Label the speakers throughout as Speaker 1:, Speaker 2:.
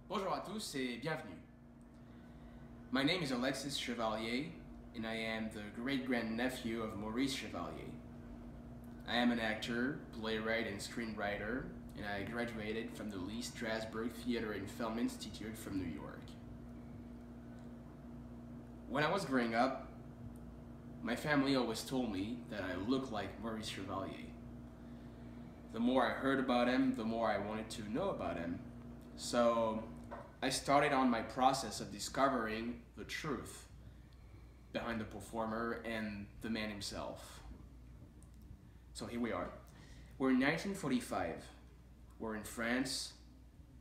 Speaker 1: Bonjour à tous et bienvenue. My name is Alexis Chevalier and I am the great-grandnephew of Maurice Chevalier. I am an actor, playwright and screenwriter, and I graduated from the Lee Strasberg Theater and Film Institute from New York. When I was growing up, my family always told me that I looked like Maurice Chevalier. The more I heard about him, the more I wanted to know about him. So I started on my process of discovering the truth behind the performer and the man himself. So here we are. We're in 1945. We're in France.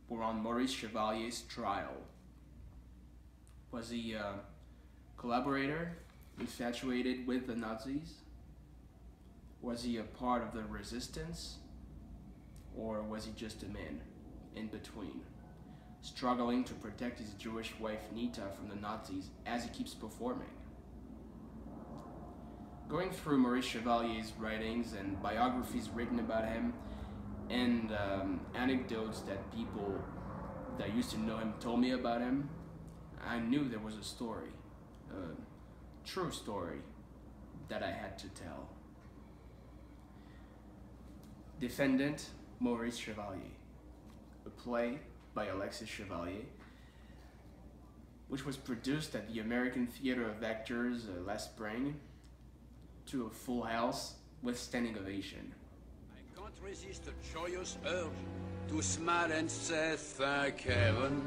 Speaker 1: We're on Maurice Chevalier's trial. Was he a collaborator, infatuated with the Nazis? Was he a part of the resistance? Or was he just a man in between, struggling to protect his Jewish wife Nita from the Nazis as he keeps performing? Going through Maurice Chevalier's writings and biographies written about him, and anecdotes that people that used to know him told me about him, I knew there was a story, a true story, that I had to tell. Defendant Maurice Chevalier, a play by Alexis Chevalier, which was produced at the American Theater of Actors last spring to a full house with standing ovation.
Speaker 2: I can't resist a joyous urge to smile and say thank heaven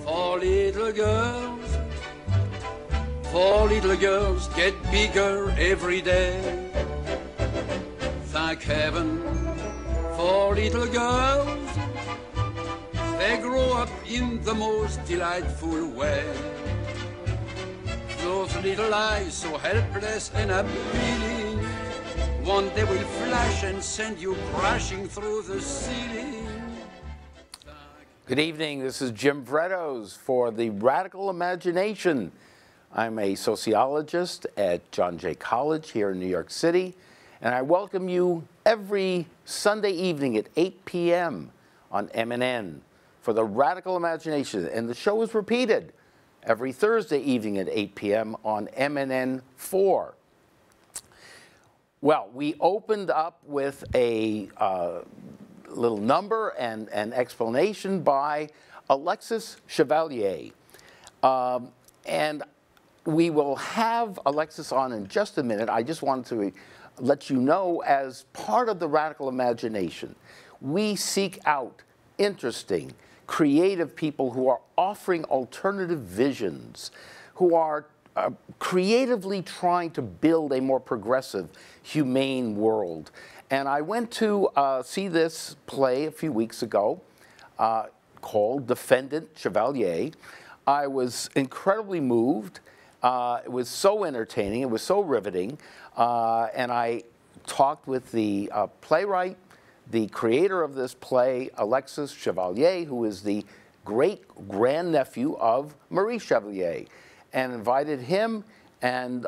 Speaker 2: for little girls. For little girls get bigger every day. Thank heaven for little girls. They grow up in the most delightful way. Those little eyes so helpless and appealing, one day will flash and send you crashing through the ceiling.
Speaker 3: Good evening, this is Jim Vrettos for The Radical Imagination. I'm a sociologist at John Jay College here in New York City, and I welcome you every Sunday evening at 8 p.m. on MNN for The Radical Imagination, and the show is repeated every Thursday evening at 8 p.m. on MNN4. Well, we opened up with a little number and an explanation by Alexis Chevalier. And we will have Alexis on in just a minute. I just wanted to let you know, as part of the Radical Imagination, we seek out interesting, creative people who are offering alternative visions, who are creatively trying to build a more progressive, humane world. And I went to see this play a few weeks ago called Defendant Chevalier. I was incredibly moved. It was so entertaining. It was so riveting. And I talked with the playwright, the creator of this play, Alexis Chevalier, who is the great-grandnephew of Maurice Chevalier, and invited him and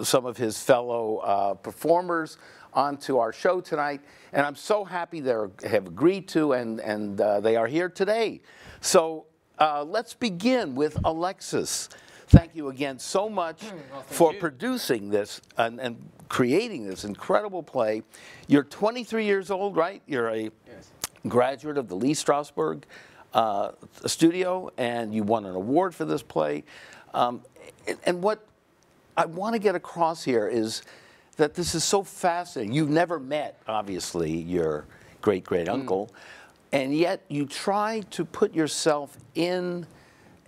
Speaker 3: some of his fellow performers onto our show tonight. And I'm so happy they have agreed to, and they are here today. So let's begin with Alexis. Thank you again so much for producing this and creating this incredible play. You're 23 years old, right? You're a graduate of the Lee Strasberg studio, and you won an award for this play. And what I want to get across here is that this is so fascinating. You've never met, obviously, your great-great-uncle, and yet you try to put yourself in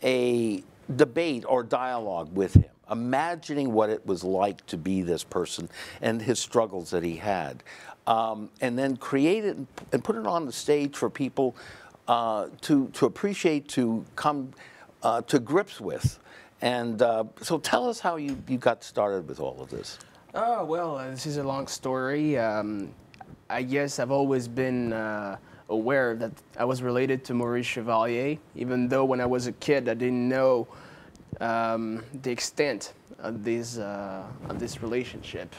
Speaker 3: a debate or dialogue with him, imagining what it was like to be this person and his struggles that he had, and then create it and put it on the stage for people to appreciate, to come to grips with. And so tell us how you got started with all of this.
Speaker 1: Oh, well, this is a long story. I guess I've always been aware that I was related to Maurice Chevalier, even though when I was a kid I didn't know
Speaker 4: the extent of this relationship.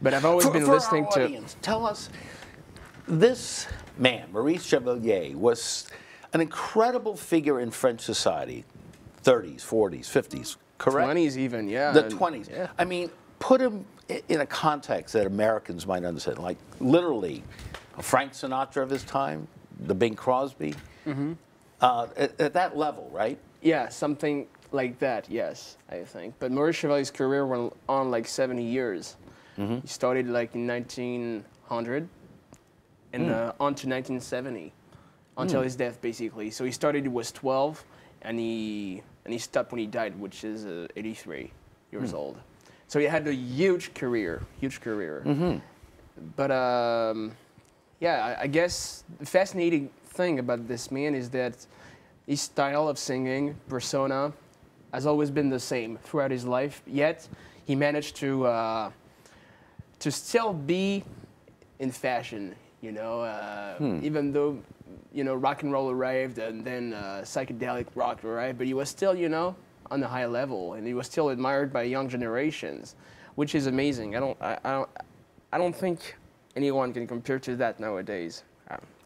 Speaker 4: But I've always been listening
Speaker 3: our audience, tell us, this man, Maurice Chevalier, was an incredible figure in French society, 30s, 40s, 50s, correct?
Speaker 4: 20s even, yeah.
Speaker 3: The 20s.
Speaker 4: Yeah.
Speaker 3: I mean, put him in a context that Americans might understand, like literally a Frank Sinatra of his time, the Bing Crosby, at that level, right?
Speaker 4: Yeah, something like that, yes, I think. But Maurice Chevalier's career went on like 70 years. He started like in 1900 and on to 1970 until his death, basically. So he started, he was 12, and he stopped when he died, which is 83 years old. So he had a huge career, But yeah, I guess the fascinating thing about this man is that his style of singing, persona, has always been the same throughout his life. Yet he managed to still be in fashion, you know, even though, you know, rock and roll arrived and then psychedelic rock arrived, but he was still, you know, on a high level, and he was still admired by young generations, which is amazing. I don't think anyone can compare to that nowadays.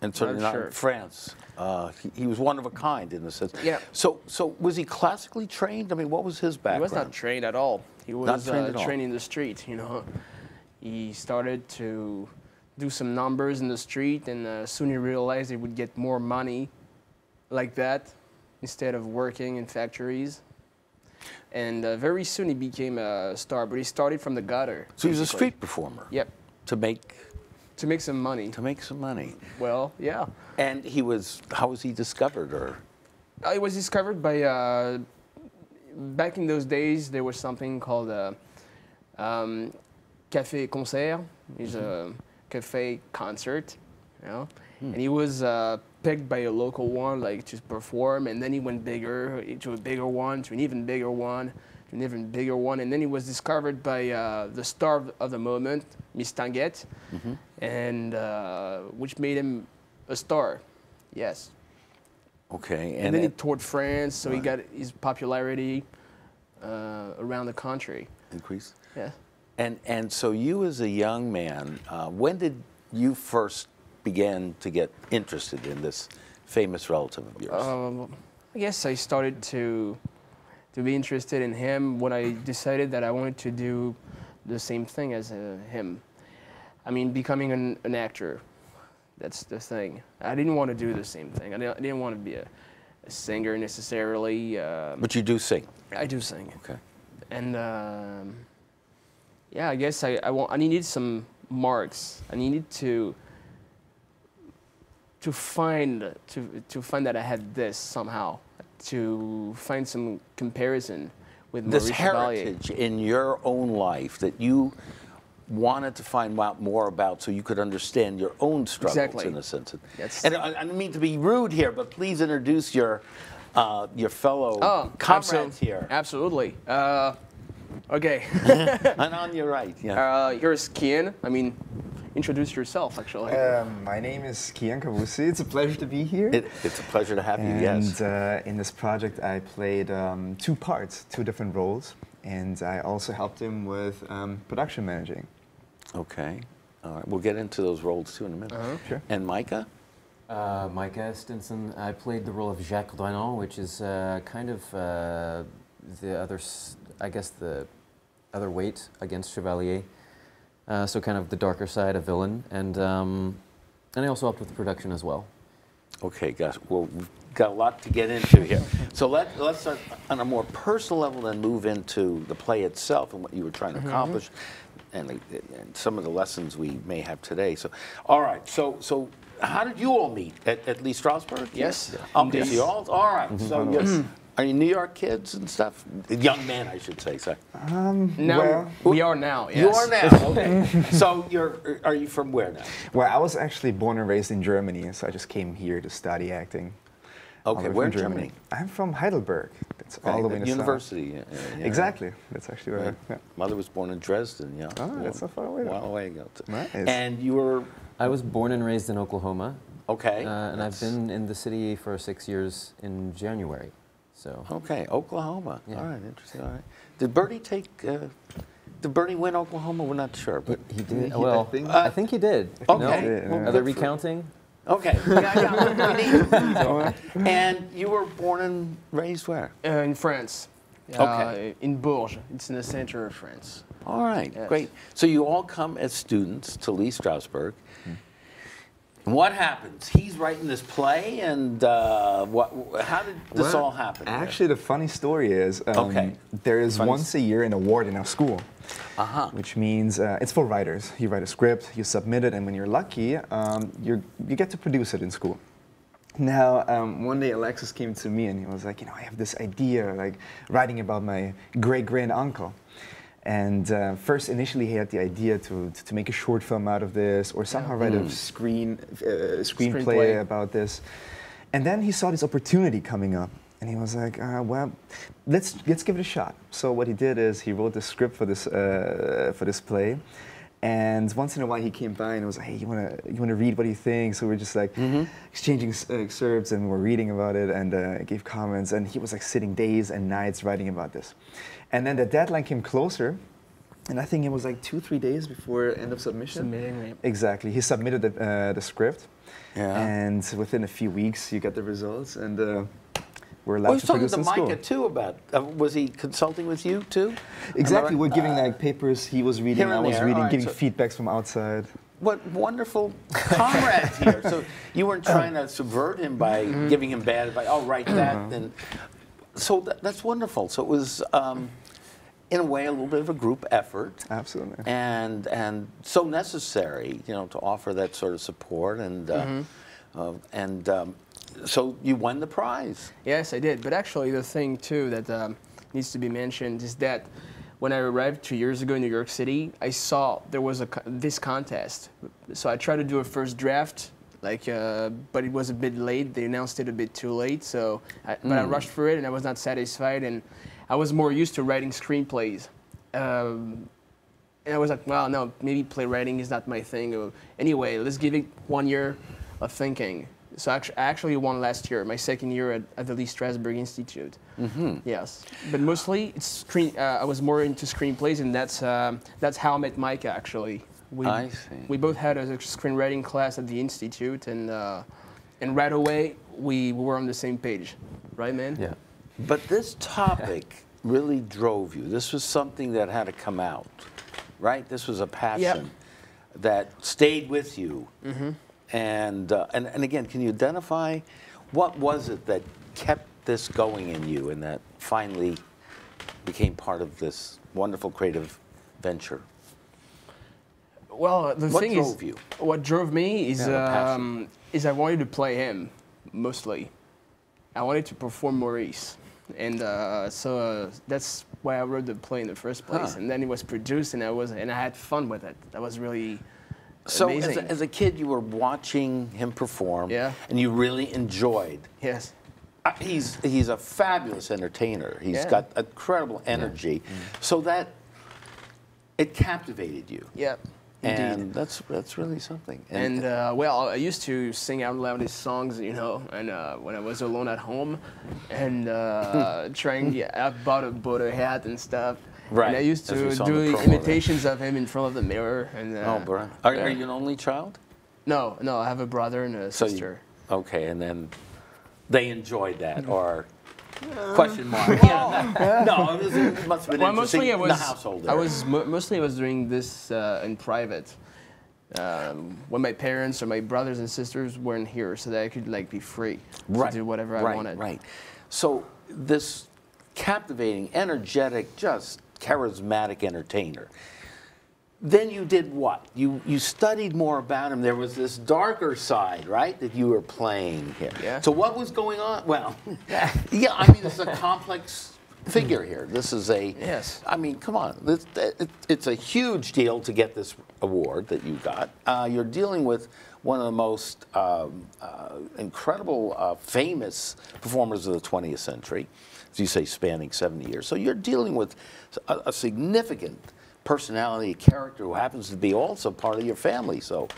Speaker 3: And certainly not in France. He was one of a kind in the sense.
Speaker 4: Yeah.
Speaker 3: So was he classically trained? I mean, what was his background?
Speaker 4: He was not trained at all. He was
Speaker 3: trained
Speaker 4: in the street, you know. He started to do some numbers in the street, and soon he realized he would get more money like that instead of working in factories. And very soon he became a star, but he started from the gutter.
Speaker 3: So he was a street performer?
Speaker 4: Yep.
Speaker 3: To make
Speaker 4: some money.
Speaker 3: To make some money.
Speaker 4: Well, yeah.
Speaker 3: And how was he discovered, or?
Speaker 4: It was discovered by, back in those days, there was something called Café Concert. It's a cafe concert, you know. And he was picked by a local one, like, to perform, and then he went bigger, to a bigger one, to an even bigger one, to an even bigger one, and then he was discovered by the star of the moment, Miss Tanguette, and which made him a star, yes.
Speaker 3: Okay.
Speaker 4: And then he toured France, so he got his popularity around the country.
Speaker 3: Increased?
Speaker 4: Yeah.
Speaker 3: And so you as a young man, when did you first begin to get interested in this famous relative of yours?
Speaker 4: I guess I started to be interested in him when I decided that I wanted to do the same thing as him. I mean, becoming an actor. That's the thing. I didn't want to do the same thing. I didn't want to be a singer necessarily.
Speaker 3: But you do sing?
Speaker 4: I do sing.
Speaker 3: Okay.
Speaker 4: And yeah, I guess I needed some marks. I needed to find that I had this somehow, to find some comparison with Maurice Chevalier.
Speaker 3: This heritage in your own life that you wanted to find out more about so you could understand your own struggles, in a sense. And I don't mean to be rude here, but please introduce your fellow comrades here.
Speaker 4: Absolutely. Okay.
Speaker 3: And on your right, yeah.
Speaker 4: Here's Kian. I mean, introduce yourself, actually.
Speaker 5: My name is Kian Kavusi. It's a pleasure to be here.
Speaker 3: It's a pleasure to have you, yes.
Speaker 5: And in this project, I played two different roles, and I also helped him with production managing.
Speaker 3: Okay. All right. We'll get into those roles, too, in a minute.
Speaker 5: Sure.
Speaker 3: And Micah?
Speaker 6: Micah Stinson. I played the role of Jacques Drenant, which is kind of the other weight against Chevalier. So kind of the darker side, a villain, and I also helped with the production as well.
Speaker 3: Okay, guys. Well, we've got a lot to get into here. So let's start on a more personal level, then move into the play itself and what you were trying to accomplish, and some of the lessons we may have today. So, all right. So how did you all meet at Lee Strasberg?
Speaker 4: Yes.
Speaker 3: Okay. So you all right. So yes. Are you New York kids and stuff? Young man, I should say. So.
Speaker 4: No, we are now. Yes.
Speaker 3: You are now. Okay. So are you from where now?
Speaker 5: Well, I was actually born and raised in Germany, so I just came here to study acting.
Speaker 3: Okay, where in Germany?
Speaker 5: I'm from Heidelberg. That's all the way in the
Speaker 3: university.
Speaker 5: South. Exactly. That's actually where.
Speaker 3: Yeah. Mother was born in Dresden. Yeah.
Speaker 5: Oh, that's so far away.
Speaker 3: A while away ago.
Speaker 5: Nice.
Speaker 3: And you were?
Speaker 6: I was born and raised in Oklahoma.
Speaker 3: Okay.
Speaker 6: And I've been in the city for 6 years in January. So.
Speaker 3: Okay, Oklahoma.
Speaker 6: Yeah.
Speaker 3: All right, interesting. All right. Did Bertie take? Did Bertie win Oklahoma? We're not sure, but
Speaker 6: He did.
Speaker 5: I
Speaker 6: Well,
Speaker 5: think-
Speaker 6: I think he did.
Speaker 3: Okay.
Speaker 6: No?
Speaker 3: Well,
Speaker 6: Are they
Speaker 3: good for-
Speaker 6: recounting?
Speaker 3: okay. Yeah, we need to. And you were born and raised where?
Speaker 4: In France.
Speaker 3: Okay.
Speaker 4: In Bourges. It's in the center of France.
Speaker 3: All right,
Speaker 4: Yes.
Speaker 3: great. So you all come as students to Lee Strasberg. What happens? He's writing this play, and how did this
Speaker 5: Well,
Speaker 3: all happen?
Speaker 5: Actually, the funny story is
Speaker 3: Okay.
Speaker 5: there is
Speaker 3: Funny
Speaker 5: once a year an award in our school,
Speaker 3: Which
Speaker 5: means it's for writers. You write a script, you submit it, and when you're lucky, you get to produce it in school. Now, one day Alexis came to me and he was like, I have this idea, like writing about my great-grand-uncle. And first, initially, he had the idea to make a short film out of this, or somehow write a screenplay about this. And then he saw this opportunity coming up, and he was like, "Well, let's give it a shot." So what he did is he wrote the script for this play, and once in a while he came by and was like, "Hey, you wanna read? What do you think?" So we're just like exchanging excerpts, and we're reading about it, and gave comments, and he was like sitting days and nights writing about this. And then the deadline came closer, and I think it was like 2-3 days before end of submission.
Speaker 4: Submitting, right.
Speaker 5: Exactly. He submitted the script,
Speaker 3: Yeah.
Speaker 5: and within a few weeks you get the results, and we're
Speaker 3: I
Speaker 5: allowed
Speaker 3: was
Speaker 5: to
Speaker 3: talking
Speaker 5: produce
Speaker 3: to
Speaker 5: in school.
Speaker 3: Micah too about. Was he consulting with you too?
Speaker 5: Exactly.
Speaker 3: Am I
Speaker 5: We're
Speaker 3: right?
Speaker 5: giving like papers he was reading,
Speaker 3: here
Speaker 5: I
Speaker 3: and
Speaker 5: was
Speaker 3: there.
Speaker 5: reading,
Speaker 3: All right,
Speaker 5: giving
Speaker 3: so-
Speaker 5: feedbacks from outside.
Speaker 3: What wonderful comrades here. So you weren't trying to subvert him by giving him bad advice. Oh, write that. And so that's wonderful. So it was, in a way, a little bit of a group effort.
Speaker 5: Absolutely.
Speaker 3: And so necessary, to offer that sort of support. And so you won the prize.
Speaker 4: Yes, I did. But actually, the thing too that needs to be mentioned is that when I arrived 2 years ago in New York City, I saw there was this contest. So I tried to do a first draft, but it was a bit late. They announced it a bit too late. So, but I rushed through it, and I was not satisfied. And I was more used to writing screenplays. And I was like, well, no, maybe playwriting is not my thing. Anyway, let's give it 1 year of thinking. So I actually won last year, my second year at the Lee Strasberg Institute. Yes, but mostly it's I was more into screenplays, and that's how I met Micah. Actually,
Speaker 3: I see.
Speaker 4: We both had a screenwriting class at the institute, and right away we were on the same page, right, man?
Speaker 6: Yeah.
Speaker 3: But this topic really drove you. This was something that had to come out, right? This was a passion that stayed with you. And again, can you identify what was it that kept this going in you and that finally became part of this wonderful creative venture?
Speaker 4: Well, the
Speaker 3: What
Speaker 4: thing
Speaker 3: drove
Speaker 4: is,
Speaker 3: you?
Speaker 4: what drove me is
Speaker 3: Yeah, the passion.
Speaker 4: is I wanted to play him mostly. I wanted to perform Maurice, and so that's why I wrote the play in the first place.
Speaker 3: Huh.
Speaker 4: And then it was produced, and I had fun with it. That was really
Speaker 3: So
Speaker 4: amazing.
Speaker 3: as a kid, you were watching him perform,
Speaker 4: Yeah.
Speaker 3: and you really enjoyed.
Speaker 4: Yes.
Speaker 3: He's a fabulous entertainer. He's
Speaker 4: Yeah.
Speaker 3: got incredible energy, so that it captivated you.
Speaker 4: Yeah. Indeed.
Speaker 3: And that's really something.
Speaker 4: And well, I used to sing out loud his songs, and when I was alone at home, and I bought a hat and stuff.
Speaker 3: Right,
Speaker 4: And I used
Speaker 3: as we
Speaker 4: to
Speaker 3: saw in the
Speaker 4: do
Speaker 3: promo
Speaker 4: imitations of him in front of the mirror. And
Speaker 3: oh, bro. Are you an only child?
Speaker 4: No, I have a brother and a
Speaker 3: So
Speaker 4: sister.
Speaker 3: okay, and then they enjoyed that, or question mark? Yeah, no, it must have been
Speaker 4: Well,
Speaker 3: interesting
Speaker 4: mostly
Speaker 3: in the household. There.
Speaker 4: Mostly I was doing this in private. When my parents or my brothers and sisters weren't here, so that I could be free to do whatever I wanted.
Speaker 3: Right. So this captivating, energetic, just charismatic entertainer. Then you did what? You studied more about him. There was this darker side, right, that you were playing here.
Speaker 4: Yeah.
Speaker 3: So what was going on? Well, yeah, I mean, it's a complex figure here. This is a.
Speaker 4: Yes.
Speaker 3: I mean, come on. It's a huge deal to get this award that you got. You're dealing with one of the most incredible, famous performers of the 20th century, as you say, spanning 70 years. So you're dealing with a significant personality, character who happens to be also part of your family. So,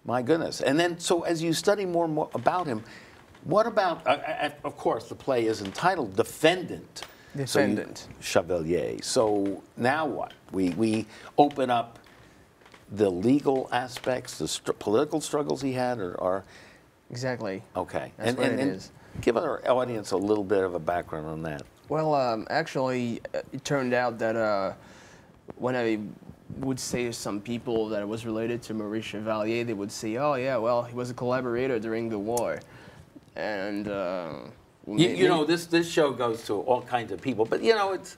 Speaker 3: my goodness. And then, so as you study more and more about him, What about, of course, the play is entitled Defendant.
Speaker 4: Defendant.
Speaker 3: Chevalier. So now what? We open up the legal aspects, the political struggles he had, or
Speaker 4: Exactly.
Speaker 3: okay.
Speaker 4: That's what it is.
Speaker 3: Give our audience a little bit of a background on that.
Speaker 4: Well, actually, it turned out that when I would say to some people that it was related to Maurice Chevalier, they would say, "Oh yeah, well, he was a collaborator during the war," and
Speaker 3: You know, this show goes to all kinds of people, but you know, it's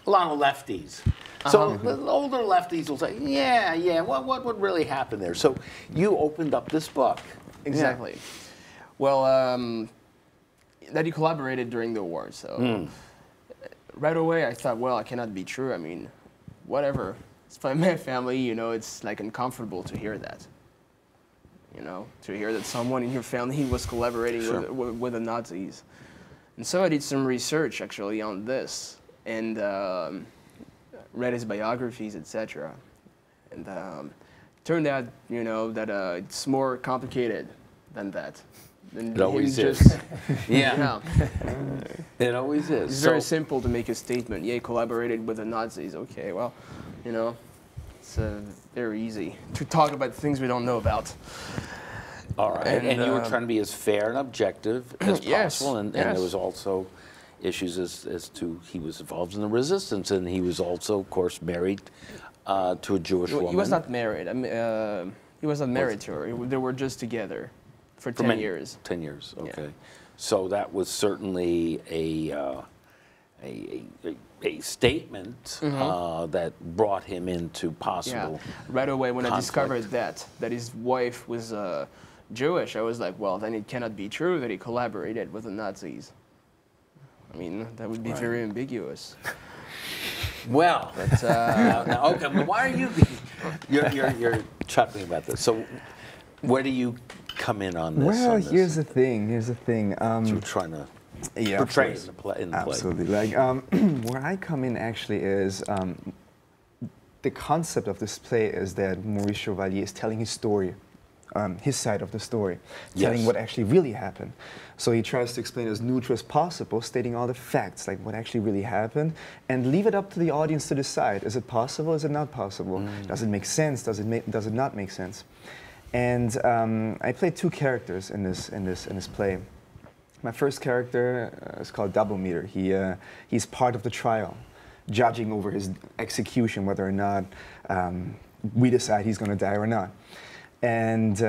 Speaker 3: a lot of lefties. So the older lefties will say, yeah, what would really happen there? So you opened up this book.
Speaker 4: Exactly.
Speaker 3: Yeah.
Speaker 4: Well, that he collaborated during the war. So right away I thought, well, it cannot be true. I mean, whatever. It's my family, you know, it's like uncomfortable to hear that. You know, to hear that someone in your family was collaborating with the Nazis. And so I did some research actually on this and read his biographies, etc. And turned out, you know, that it's more complicated than that.
Speaker 3: It always is. Yeah. It always is.
Speaker 4: It's very simple to make a statement. Yeah, he collaborated with the Nazis. Okay, well, you know, it's very easy to talk about things we don't know about.
Speaker 3: All right. And you were trying to be as fair and objective as possible. And there was also issues as to he was involved in the resistance, and he was also, of course, married to a Jewish woman.
Speaker 4: He was not married. I mean, he was not married to her. They were just together for 10 years.
Speaker 3: 10 years, okay.
Speaker 4: Yeah.
Speaker 3: So that was certainly a statement that brought him into possible
Speaker 4: right away when
Speaker 3: conflict.
Speaker 4: I discovered that his wife was Jewish, I was like, well, then it cannot be true that he collaborated with the Nazis. I mean, that would be very ambiguous.
Speaker 3: Well,
Speaker 4: But,
Speaker 3: now, okay, but why are you're chuckling about this? So where do you come in on this?
Speaker 5: Well,
Speaker 3: on this?
Speaker 5: here's the thing.
Speaker 3: You're trying to portray in the play.
Speaker 5: Absolutely. Like where I come in actually is the concept of this play is that Maurice Chevalier is telling his story, his side of the story, telling what actually really happened. So he tries to explain as neutral as possible, stating all the facts, like what actually really happened, and leave it up to the audience to decide: is it possible? Is it not possible? Does it make sense? Does it not make sense? And I played two characters in this play. My first character is called Double Meter. He's part of the trial, judging over his execution, whether or not we decide he's going to die or not. And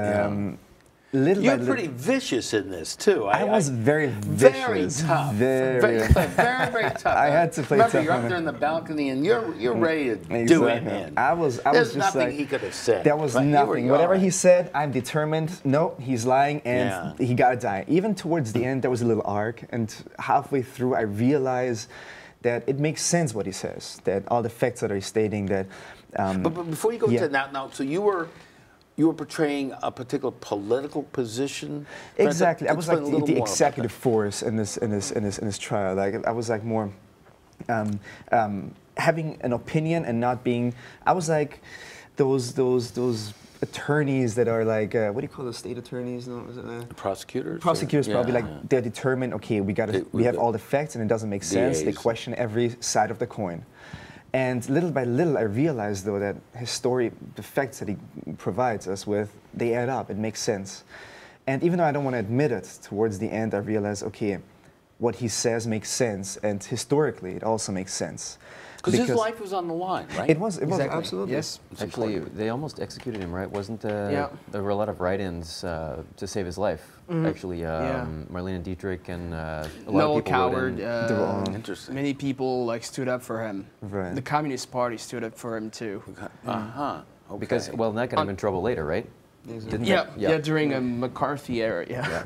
Speaker 3: you're pretty vicious in this too.
Speaker 5: I was very vicious,
Speaker 3: very tough, very tough.
Speaker 5: I had to play
Speaker 3: Remember,
Speaker 5: tough.
Speaker 3: you're up there in the balcony and you're ready to do him in.
Speaker 5: I was
Speaker 3: There's
Speaker 5: just
Speaker 3: nothing
Speaker 5: like,
Speaker 3: he could have said.
Speaker 5: There was nothing. Whatever he said, I'm determined. No, he's lying, and he gotta die. Even towards the end, there was a little arc, and halfway through, I realized that it makes sense what he says. That all the facts that he's stating. That.
Speaker 3: But before you go into that now, so you were portraying a particular political position.
Speaker 5: Exactly. I was like the executive force in this trial. Like I was like more having an opinion and not being. I was like those attorneys that are like what do you call those state attorneys? No, is it,
Speaker 3: prosecutors.
Speaker 5: Prosecutors probably like they're determined. Okay, we have all the facts and it doesn't make sense. They question every side of the coin. And little by little, I realized, though, that his story, the facts that he provides us with, they add up. It makes sense. And even though I don't want to admit it, towards the end, I realized, okay, what he says makes sense, and historically, it also makes sense.
Speaker 3: Because his life was on the line, right?
Speaker 5: It was
Speaker 4: Exactly.
Speaker 5: absolutely.
Speaker 4: Yes.
Speaker 6: Actually, they almost executed him, right? Wasn't there were a lot of write-ins to save his life? Actually, Marlene Dietrich and a lot of people
Speaker 4: Coward.
Speaker 3: Interesting.
Speaker 4: Many people like stood up for him.
Speaker 5: Right.
Speaker 4: The Communist Party stood up for him too.
Speaker 3: Okay.
Speaker 6: Because, well, that got him in trouble later, right? Didn't
Speaker 4: Yeah, during a McCarthy era. Yeah.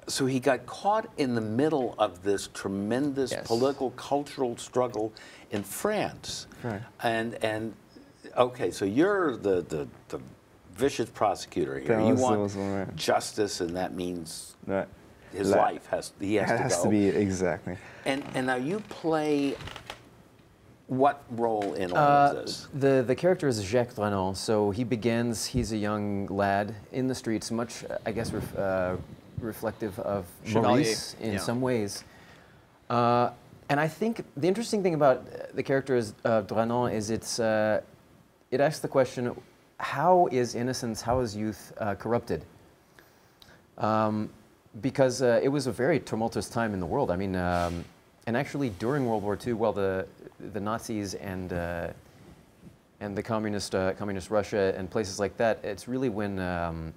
Speaker 3: So he got caught in the middle of this tremendous political, cultural struggle in France.
Speaker 5: Right.
Speaker 3: And okay, so you're the vicious prosecutor here. You want justice, and that means his life has to go.
Speaker 5: It has to be, exactly.
Speaker 3: And now you play what role in all of this?
Speaker 6: The character is Jacques Dranon. So he begins, he's a young lad in the streets, much, I guess, reflective of
Speaker 4: Chevalier.
Speaker 6: Maurice in some ways. And I think the interesting thing about the character of Drenant is it asks the question, how is innocence, how is youth corrupted? Because it was a very tumultuous time in the world. I mean, and actually during World War II, well, the Nazis and the communist Russia and places like that, it's really when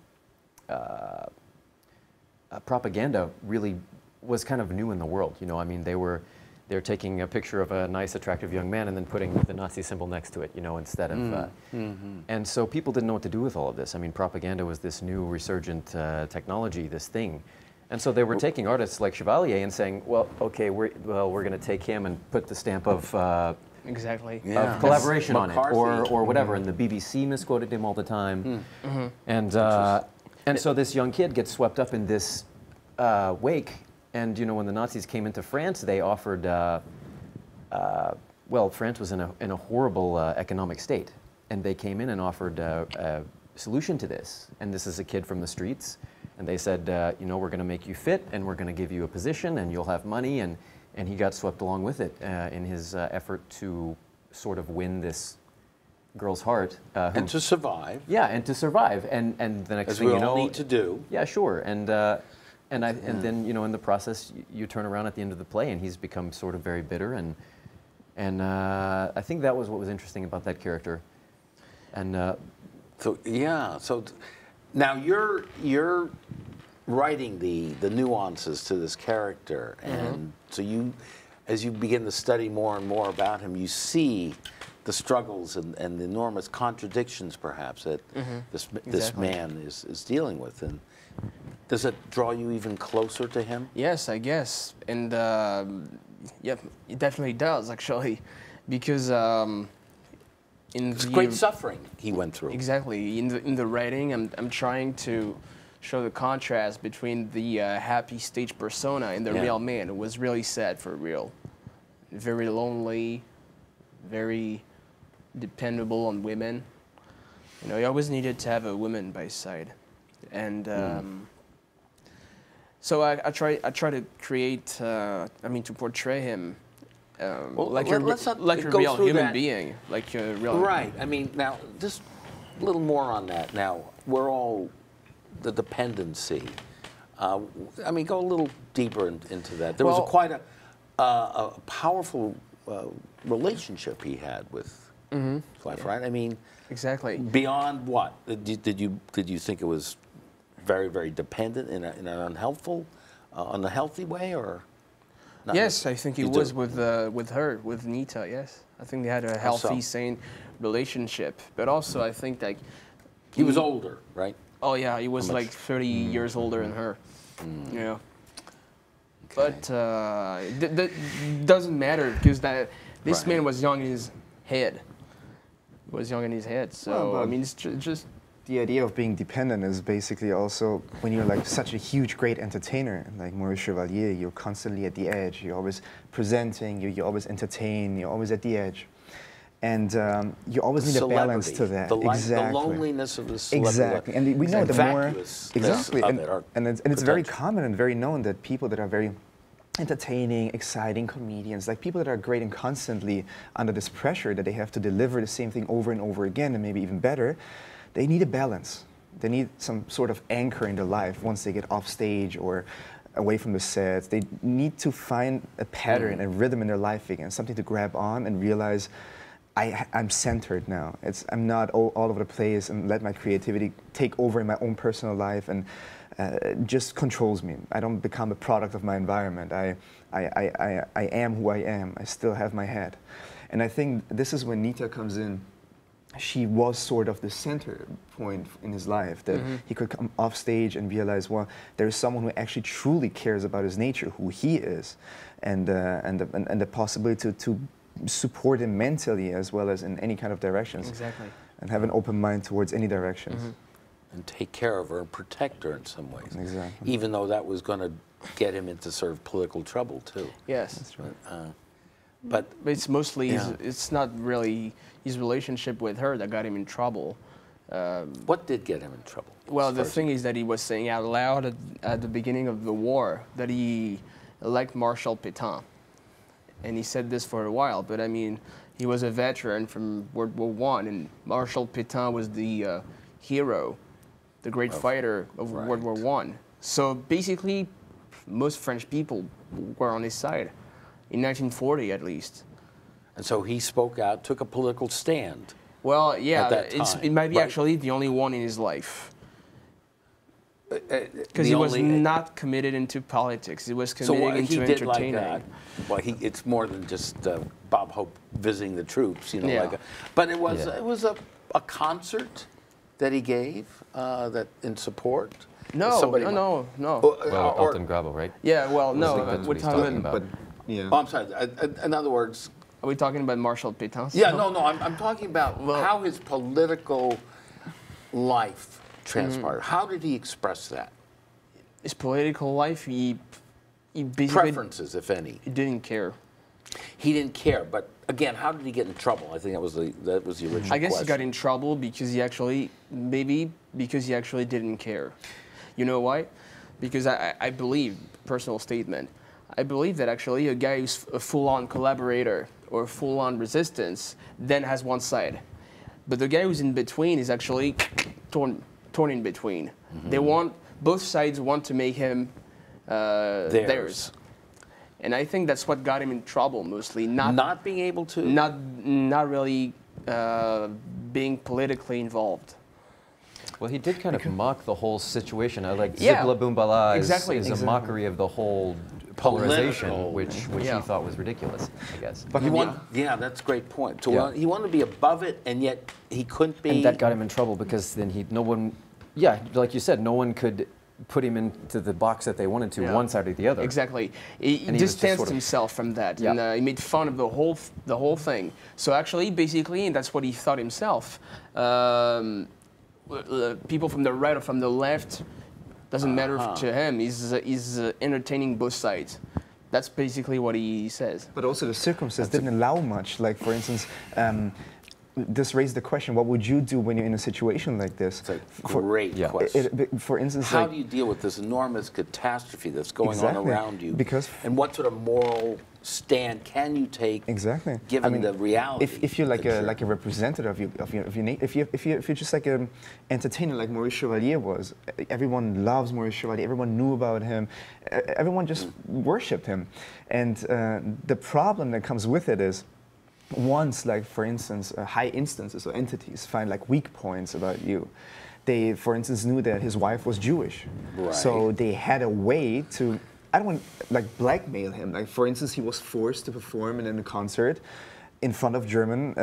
Speaker 6: propaganda really was kind of new in the world. You know, I mean, they're taking a picture of a nice, attractive young man and then putting the Nazi symbol next to it, you know, instead of. And so people didn't know what to do with all of this. I mean, propaganda was this new resurgent technology, this thing. And so they were taking artists like Chevalier and saying, well, okay, we're going to take him and put the stamp of
Speaker 4: exactly
Speaker 6: of collaboration on it, or whatever. And the BBC misquoted him all the time. And so this young kid gets swept up in this wake. And you know, when the Nazis came into France, they offered. Well, France was in a horrible economic state, and they came in and offered a solution to this. And this is a kid from the streets. And they said, you know, we're going to make you fit, and we're going to give you a position, and you'll have money. And he got swept along with it in his effort to sort of win this girl's heart.
Speaker 3: And to survive.
Speaker 6: Yeah, and to survive. And the next thing you know,
Speaker 3: as we all need to do.
Speaker 6: Yeah, sure. And then, you know, in the process, you turn around at the end of the play, and he's become sort of very bitter. And I think that was what was interesting about that character. And
Speaker 3: so now you're writing the nuances to this character, and so as you begin to study more and more about him, you see the struggles and the enormous contradictions, perhaps, that this man is dealing with. And does it draw you even closer to him?
Speaker 4: Yes, I guess, and yeah, it definitely does, actually, because
Speaker 3: it's great suffering he went through.
Speaker 4: Exactly. In the writing, I'm trying to show the contrast between the happy stage persona and the real man. It was really sad for real, very lonely, very dependable on women. You know, he always needed to have a woman by his side, and so I try to create. To portray him. Like a real human being, like a real.
Speaker 3: Right. I mean, now just a little more on that. Now we're all the dependency. I mean, go a little deeper into that. There was quite a powerful relationship he had with wife, right? I mean,
Speaker 4: exactly.
Speaker 3: Beyond what? Did you think it was very, very dependent in an unhealthy way, or?
Speaker 4: Yes, I think he was with her, with Nita. Yes, I think they had a healthy, sane relationship. But also, I think that
Speaker 3: he was older, right?
Speaker 4: Oh yeah, he was like 30 years older than her. Yeah. Okay. But that doesn't matter, because this man was young in his head. He was young in his head. So I mean, it's just.
Speaker 5: The idea of being dependent is basically also when you're like such a huge, great entertainer, like Maurice Chevalier, you're constantly at the edge. You're always presenting, you're always entertained, you're always at the edge. And you always need a balance to that.
Speaker 3: The loneliness of the celebrity.
Speaker 5: Exactly. And we know the more... Exactly. And it's very common and very known that people that are very entertaining, exciting comedians, like people that are great and constantly under this pressure that they have to deliver the same thing over and over again, and maybe even better, they need a balance. They need some sort of anchor in their life once they get off stage or away from the sets. They need to find a pattern, a rhythm in their life again, something to grab on and realize I'm centered now. I'm not all over the place and let my creativity take over in my own personal life and just controls me. I don't become a product of my environment. I am who I am. I still have my head. And I think this is when Nita comes in. She was sort of the center point in his life, that he could come off stage and realize, well, there's someone who actually truly cares about his nature, who he is, and the possibility to support him mentally as well as in any kind of directions.
Speaker 4: Exactly.
Speaker 5: And have an open mind towards any directions.
Speaker 3: And take care of her and protect her in some ways.
Speaker 5: Exactly.
Speaker 3: Even though that was going to get him into sort of political trouble too.
Speaker 4: Yes, that's right.
Speaker 3: But
Speaker 4: it's mostly it's not really his relationship with her that got him in trouble.
Speaker 3: What did get him in trouble?
Speaker 4: Well, the thing is that he was saying out loud at the beginning of the war that he liked Marshal Pétain. And he said this for a while, but I mean, he was a veteran from World War I, and Marshal Pétain was the hero, the great fighter of World War I. So basically, most French people were on his side, in 1940 at least.
Speaker 3: And so he spoke out, took a political stand.
Speaker 4: Well, yeah, it might be
Speaker 3: Right.
Speaker 4: actually the only one in his life. Because he was not committed into politics. He was committed into entertaining.
Speaker 3: Well, it's more than just Bob Hope visiting the troops, you know.
Speaker 4: Yeah.
Speaker 3: But it was a concert that he gave that in support.
Speaker 4: No.
Speaker 6: Well, Elton Grabo, right?
Speaker 4: Yeah, well,
Speaker 6: I
Speaker 4: no.
Speaker 6: think that's
Speaker 4: We're
Speaker 6: what he's
Speaker 4: talking
Speaker 6: talking about.
Speaker 5: But yeah.
Speaker 3: Oh, I'm sorry. In other words,
Speaker 4: Are we talking about Marshal Pétain?
Speaker 3: yeah, no. I'm talking about how his political life transpired. How did he express that?
Speaker 4: His political life, he basically
Speaker 3: Preferences, if any.
Speaker 4: he didn't care.
Speaker 3: He didn't care, but again, how did he get in trouble? I think that was the original
Speaker 4: I guess
Speaker 3: question.
Speaker 4: he got in trouble because he actually didn't care. You know why? Because I believe, personal statement, I believe that actually a guy who's a full-on collaborator or full-on resistance then has one side. But the guy who's in between is actually torn in between.
Speaker 3: Mm-hmm.
Speaker 4: Both sides want to make him theirs. And I think that's what got him in trouble mostly.
Speaker 3: Not being able to?
Speaker 4: Not really being politically involved.
Speaker 6: Well, he did kind of mock the whole situation. Like
Speaker 4: Yeah,
Speaker 6: Zibla Boombala is a
Speaker 4: exactly.
Speaker 6: mockery of the whole polarization, which he thought was ridiculous, I guess.
Speaker 3: But that's a great point. So
Speaker 6: Yeah.
Speaker 3: he wanted to be above it, and yet he couldn't be.
Speaker 6: And that got him in trouble because then like you said, no one could put him into the box that they wanted to, one side or the other.
Speaker 4: Exactly. He distanced himself from that, and he made fun of the whole thing. So actually, basically, and that's what he thought himself. People from the right or from the left doesn't matter to him. He's entertaining both sides. That's basically what he says.
Speaker 5: But also the circumstances didn't allow much. Like, for instance, this raised the question, what would you do when you're in a situation like this?
Speaker 3: It's a great question.
Speaker 5: For instance,
Speaker 3: how do you deal with this enormous catastrophe that's going on around you? And what sort of moral stand can you take?
Speaker 5: Exactly.
Speaker 3: Given the reality.
Speaker 5: If you're like a representative of your if you're just like an entertainer like Maurice Chevalier was, everyone loves Maurice Chevalier. Everyone knew about him. Everyone just worshipped him. And the problem that comes with it is, once, like for instance, high instances or entities find like weak points about you, they, for instance, knew that his wife was Jewish, so they had a way to, I don't want like blackmail him. Like for instance, he was forced to perform in a concert in front of German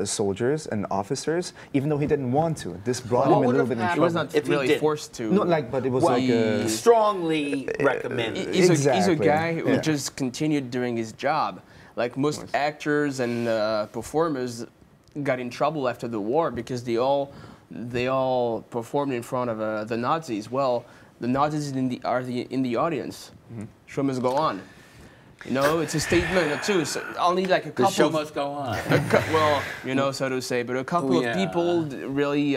Speaker 5: soldiers and officers, even though he didn't want to. This brought him a little bit in trouble.
Speaker 4: He was not really forced to.
Speaker 5: No, like, but it was
Speaker 3: strongly recommended.
Speaker 4: He's a guy who just continued doing his job. Like most actors and performers got in trouble after the war because they all performed in front of the Nazis. Well, the Nazis are in the audience. Show must go on. You know, it's a statement too. So only like a couple.
Speaker 3: The show must go on.
Speaker 4: Well, you know, so to say, but a couple of people really,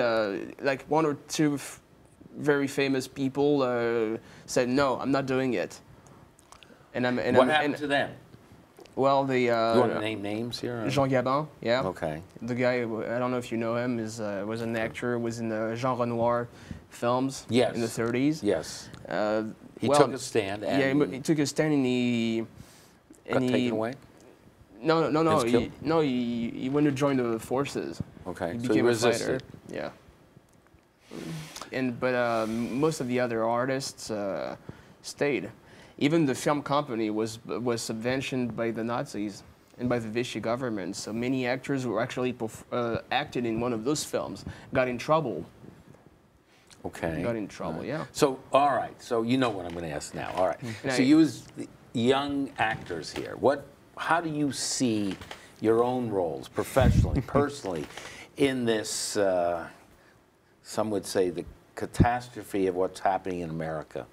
Speaker 4: like one or two very famous people said, "No, I'm not doing it." And
Speaker 3: what happened to them?
Speaker 4: Well,
Speaker 3: you want to name names here?
Speaker 4: Jean Gabin, yeah.
Speaker 3: Okay.
Speaker 4: The guy, I don't know if you know him, was an actor, was in the Jean Renoir films in the 30s.
Speaker 3: Yes. He took a stand. And
Speaker 4: he took a stand and he
Speaker 3: got taken away?
Speaker 4: No. He went to join the forces.
Speaker 3: Okay.
Speaker 4: He
Speaker 3: So
Speaker 4: became
Speaker 3: he
Speaker 4: a fighter.
Speaker 3: resisted.
Speaker 4: Yeah. But most of the other artists stayed. Even the film company was subventioned by the Nazis and by the Vichy government. So many actors who actually acted in one of those films got in trouble.
Speaker 3: Okay.
Speaker 4: Got in trouble, yeah.
Speaker 3: So, all right. So you know what I'm going to ask now. All right. So you as young actors here, how do you see your own roles professionally, personally, in this, some would say, the catastrophe of what's happening in America?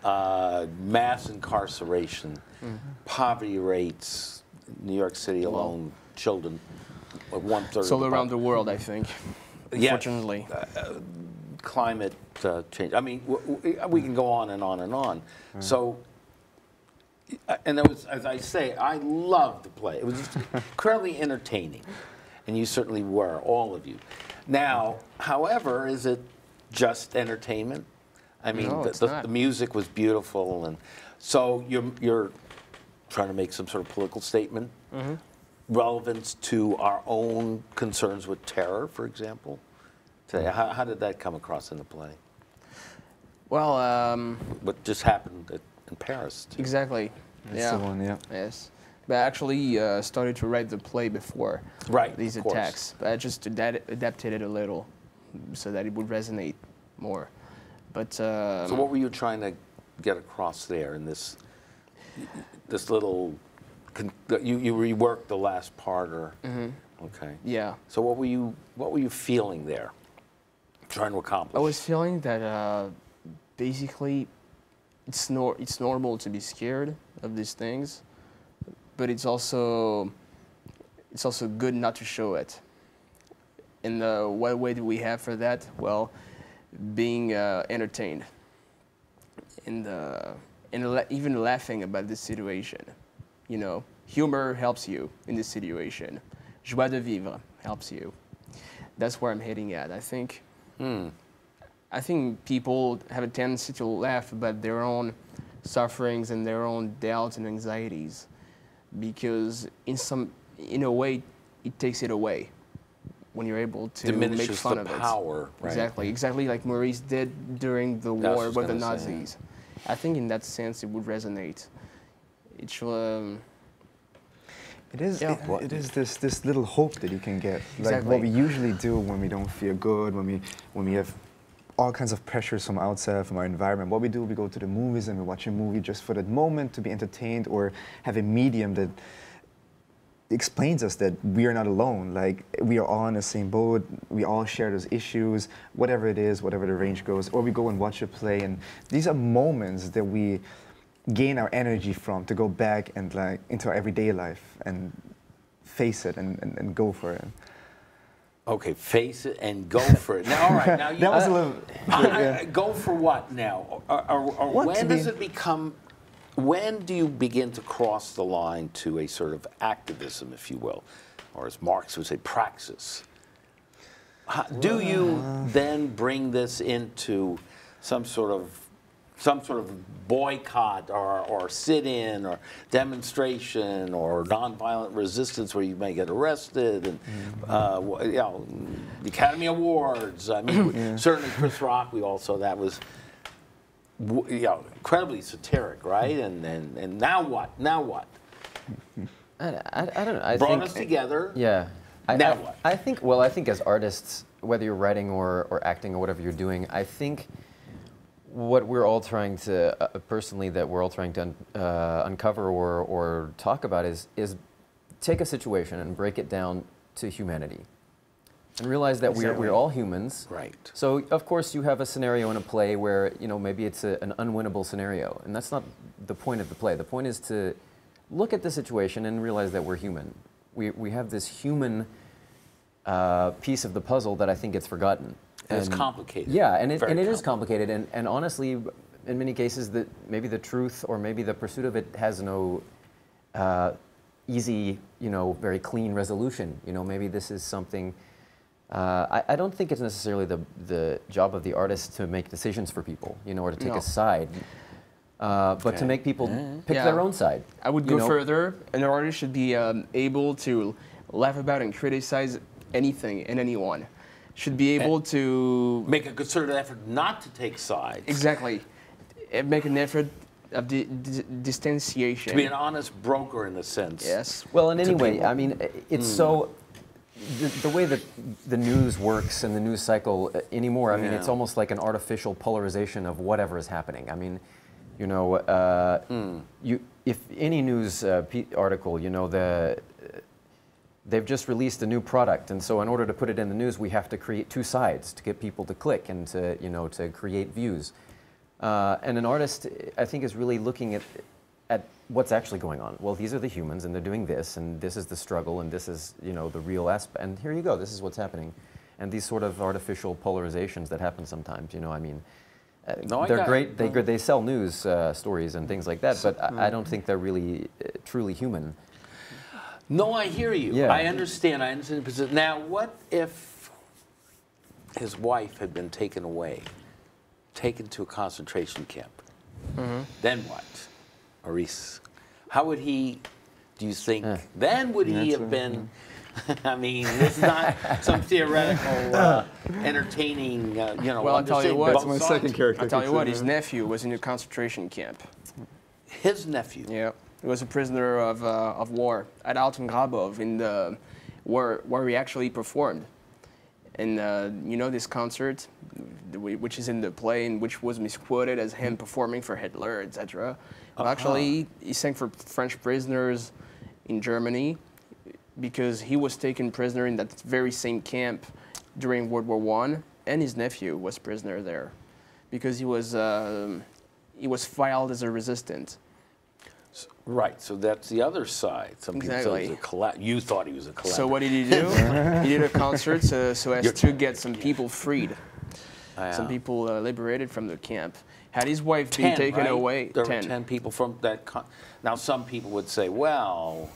Speaker 3: Mass incarceration, poverty rates, New York City alone, children, 1/3.
Speaker 4: It's all around the world, I think. unfortunately.
Speaker 3: Climate change. I mean, we can go on and on and on. So, and it was, as I say, I loved the play. It was just incredibly entertaining, and you certainly were, all of you. Now, however, is it just entertainment? I mean,
Speaker 4: No,
Speaker 3: the music was beautiful, and so you're trying to make some sort of political statement, relevance to our own concerns with terror, for example. How did that come across in the play?
Speaker 4: Well,
Speaker 3: What just happened in Paris? Too.
Speaker 4: exactly.
Speaker 5: That's the one, yeah.
Speaker 4: Yes. But I actually started to write the play before these
Speaker 3: of course.
Speaker 4: attacks. But I just adapted it a little so that it would resonate more. But
Speaker 3: So what were you trying to get across there in this little? You reworked the last part, or okay?
Speaker 4: yeah,
Speaker 3: So what were you feeling there? Trying to accomplish?
Speaker 4: I was feeling that basically it's normal to be scared of these things, but it's also good not to show it. And what way do we have for that? Well, being entertained and even laughing about this situation. You know, humor helps you in this situation. Joie de vivre helps you. That's where I'm heading at. I think people have a tendency to laugh about their own sufferings and their own doubts and anxieties, because in a way, it takes it away when you're able to
Speaker 3: Diminishes
Speaker 4: make fun
Speaker 3: the
Speaker 4: of it.
Speaker 3: power, right?
Speaker 4: Exactly like Maurice did during the
Speaker 3: That's
Speaker 4: war
Speaker 3: what I
Speaker 4: with the
Speaker 3: was gonna say.
Speaker 4: Nazis. I think in that sense it would resonate. It should.
Speaker 5: It is.
Speaker 4: Yeah.
Speaker 5: It is this little hope that you can get, like
Speaker 4: Exactly.
Speaker 5: what we usually do when we don't feel good, when we have all kinds of pressures from outside, from our environment. What we do, we go to the movies and we watch a movie just for that moment to be entertained, or have a medium that explains us that we are not alone. Like, we are all in the same boat. We all share those issues, whatever it is, whatever the range goes. Or we go and watch a play, and these are moments that we gain our energy from to go back and like into our everyday life and face it and go for it.
Speaker 3: Okay, face it and go for it. Now, all right. Now,
Speaker 5: That was a little.
Speaker 3: go for what now? Or
Speaker 5: What
Speaker 3: when
Speaker 5: to
Speaker 3: does
Speaker 5: be-
Speaker 3: it become? When do you begin to cross the line to a sort of activism, if you will, or as Marx would say, praxis? Do you then bring this into some sort of boycott or sit-in or demonstration or nonviolent resistance where you may get arrested, and you know, the Academy Awards. I mean, certainly Chris Rock. We also, that was you know, incredibly satiric, right? And now what? Now what?
Speaker 6: I don't know. I
Speaker 3: Brought
Speaker 6: think,
Speaker 3: us together.
Speaker 6: Yeah.
Speaker 3: Now what?
Speaker 6: I think, well, I think as artists, whether you're writing or acting or whatever you're doing, I think what we're all trying to, personally, that we're all trying to uncover or talk about is take a situation and break it down to humanity. And realize that we're all humans.
Speaker 3: Right.
Speaker 6: So, of course, you have a scenario in a play where, you know, maybe it's an unwinnable scenario. And that's not the point of the play. The point is to look at the situation and realize that we're human. We have this human piece of the puzzle that I think gets forgotten.
Speaker 3: And it's complicated.
Speaker 6: Yeah, and it
Speaker 3: Very
Speaker 6: is complicated. And honestly, in many cases, maybe the truth or maybe the pursuit of it has no easy, you know, very clean resolution. You know, maybe this is something... I don't think it's necessarily the job of the artist to make decisions for people, you know, or to take a side, but to make people pick their own side.
Speaker 4: I would go further. An artist should be able to laugh about and criticize anything and anyone. Should be able to
Speaker 3: make a concerted effort not to take sides.
Speaker 4: Exactly. Make an effort of distanciation.
Speaker 3: To be an honest broker in a sense.
Speaker 4: Yes.
Speaker 6: Well, and anyway, I mean, it's so... The way that the news works and the news cycle anymore, I mean, it's almost like an artificial polarization of whatever is happening. I mean, you know, if any news article, you know, they've just released a new product, and so in order to put it in the news, we have to create two sides to get people to click and to, you know, to create views. And an artist, I think, is really looking at what's actually going on. Well, these are the humans, and they're doing this, and this is the struggle, and this is, you know, the real aspect. And here you go. This is what's happening. and these sort of artificial polarizations that happen sometimes. You know, I mean,
Speaker 3: No, I
Speaker 6: they're
Speaker 3: got
Speaker 6: great.
Speaker 3: it.
Speaker 6: They sell news stories and things like that, but I don't think they're really truly human.
Speaker 3: No, I hear you.
Speaker 6: Yeah.
Speaker 3: I understand. I understand the position. Now, what if his wife had been taken away, taken to a concentration camp? Then what, Maurice? How would he? Do you think? Then would he have been? I mean, this is not some theoretical, entertaining, you know.
Speaker 4: Well, I'll tell you what.
Speaker 5: That's my second character.
Speaker 4: I'll tell you what. His nephew was in a concentration camp.
Speaker 3: His nephew.
Speaker 4: Yeah, he was a prisoner of war at Altengrabov in the where he actually performed. And you know this concert, which is in the play, and which was misquoted as him performing for Hitler, etc. Well, actually, he sang for French prisoners in Germany, because he was taken prisoner in that very same camp during World War I, and his nephew was prisoner there, because he was filed as a resistant.
Speaker 3: Right, so that's the other side. Some people say he was you thought he was a collaborator.
Speaker 4: So what did he do? He did a concert so as to get some people freed, some people liberated from the camp. Had his wife been taken away,
Speaker 3: there were 10 people from that. Now some people would say, well,